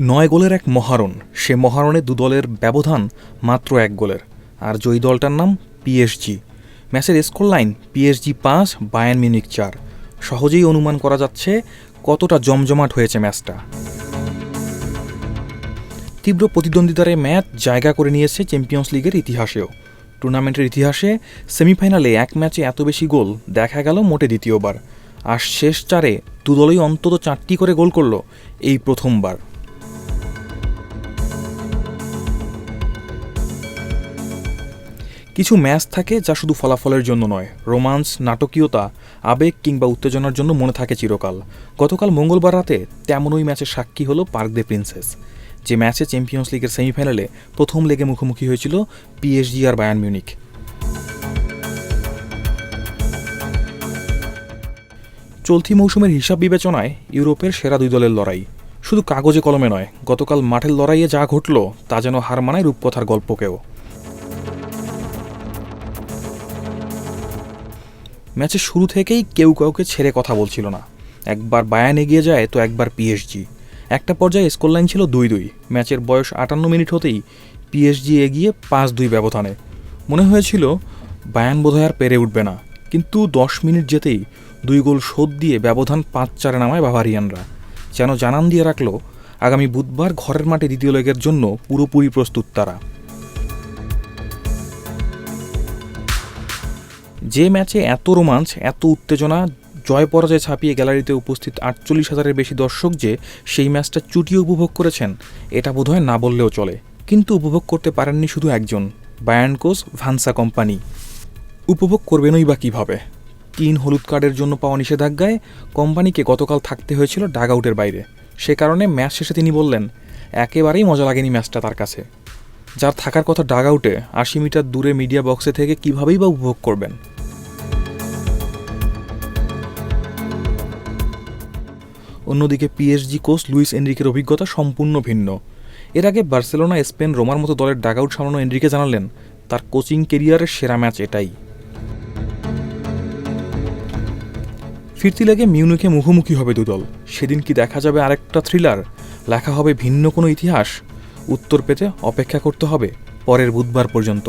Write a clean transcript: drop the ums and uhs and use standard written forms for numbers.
9 গোলের এক মহারণ, সে মহারণে দু দলের ব্যবধান মাত্র 1 গোলের। আর জয়ী দলটার নাম পিএসজি। ম্যাচের score line PSG 5, Bayern Munich 4। সহজেই অনুমান করা যাচ্ছে কতটা জমজমাট হয়েছে ম্যাচটা। তীব্র প্রতিদ্বন্দ্বিতার ম্যাচ জায়গা করে নিয়েছে চ্যাম্পিয়ন্স লিগের ইতিহাসেও। টুর্নামেন্টের ইতিহাসে সেমিফাইনালে এক ম্যাচে এত বেশি গোল দেখা গেল মোটে দ্বিতীয়বার। আর শেষ 4-এ দু দলই অন্তত 4টি করে গোল করল এই প্রথমবার। কিছু ম্যাচ থাকে যা শুধু ফলাফলের জন্য নয়, রোমান্স, নাটকীয়তা, আবেগ কিংবা উত্তেজনার জন্য মনে থাকে চিরকাল। গতকাল মঙ্গলবার রাতে তেমনই ম্যাচের সাক্ষী হলো পার্ক দে প্রিন্সেস, যে ম্যাচে চ্যাম্পিয়ন্স লিগের সেমিফাইনালে প্রথম লেগে মুখোমুখি হয়েছিল পিএসজি আর বায়ার্ন মিউনিখ। চলতি মৌসুমের হিসাব বিবেচনায় ইউরোপের সেরা দুই দলের লড়াই শুধু কাগজে কলমে নয়, গতকাল মাঠের লড়াইয়ে যা ঘটল তা যেন হার মানায় রূপকথার গল্পকেও। ম্যাচের শুরু থেকেই কেউ কাউকে ছেড়ে কথা বলছিল না। একবার বায়ার্ন এগিয়ে যায় তো একবার পিএসজি। একটা পর্যায়ে স্কোরলাইন ছিল 2-2। ম্যাচের বয়স 58 মিনিট হতেই পিএসজি এগিয়ে 5-2 ব্যবধানে। মনে হয়েছিল বায়ার্ন বোধহয় আর পেরে উঠবে না, কিন্তু 10 মিনিট যেতেই 2 গোল শোধ দিয়ে ব্যবধান 5-4 নামায় বাভারিয়ানরা। যেন জানান দিয়ে রাখল আগামী বুধবার ঘরের মাঠে দ্বিতীয় লেগের জন্য পুরোপুরি প্রস্তুত তারা। যে ম্যাচে এত রোমাঞ্চ, এত উত্তেজনা, জয় পরাজয় ছাপিয়ে গ্যালারিতে উপস্থিত 48,000-এর বেশি দর্শক যে সেই ম্যাচটা চুটিয়ে উপভোগ করেছেন, এটা বোধহয় না বললেও চলে। কিন্তু উপভোগ করতে পারেননি শুধু একজন, বায়ার্ন কোচ ভান্সা কম্পানি। উপভোগ করবেনই বা কীভাবে? 3 হলুদ কার্ডের জন্য পাওয়া নিষেধাজ্ঞায় কোম্পানিকে গতকাল থাকতে হয়েছিল ডাগ আউটের বাইরে। সে কারণে ম্যাচ শেষে তিনি বললেন, একেবারেই মজা লাগেনি ম্যাচটা তার কাছে। যার থাকার কথা ডাগ আউটে, 80 মিটার দূরে মিডিয়া বক্সে থেকে কীভাবেই বা উপভোগ করবেন? অন্যদিকে পিএসজি কোচ লুইস এনরিকের অভিজ্ঞতা সম্পূর্ণ ভিন্ন। এর আগে বার্সেলোনা, স্পেন, রোমার মতো দলের ডাগ আউট সামলানো এনরিকে জানালেন তার কোচিং কেরিয়ারের সেরা ম্যাচ এটাই। ফিরতি লেগে মিউনিখে মুখোমুখি হবে দুদল। সেদিন কি দেখা যাবে আরেকটা থ্রিলার? লেখা হবে ভিন্ন কোনো ইতিহাস? উত্তর পেতে অপেক্ষা করতে হবে পরের বুধবার পর্যন্ত।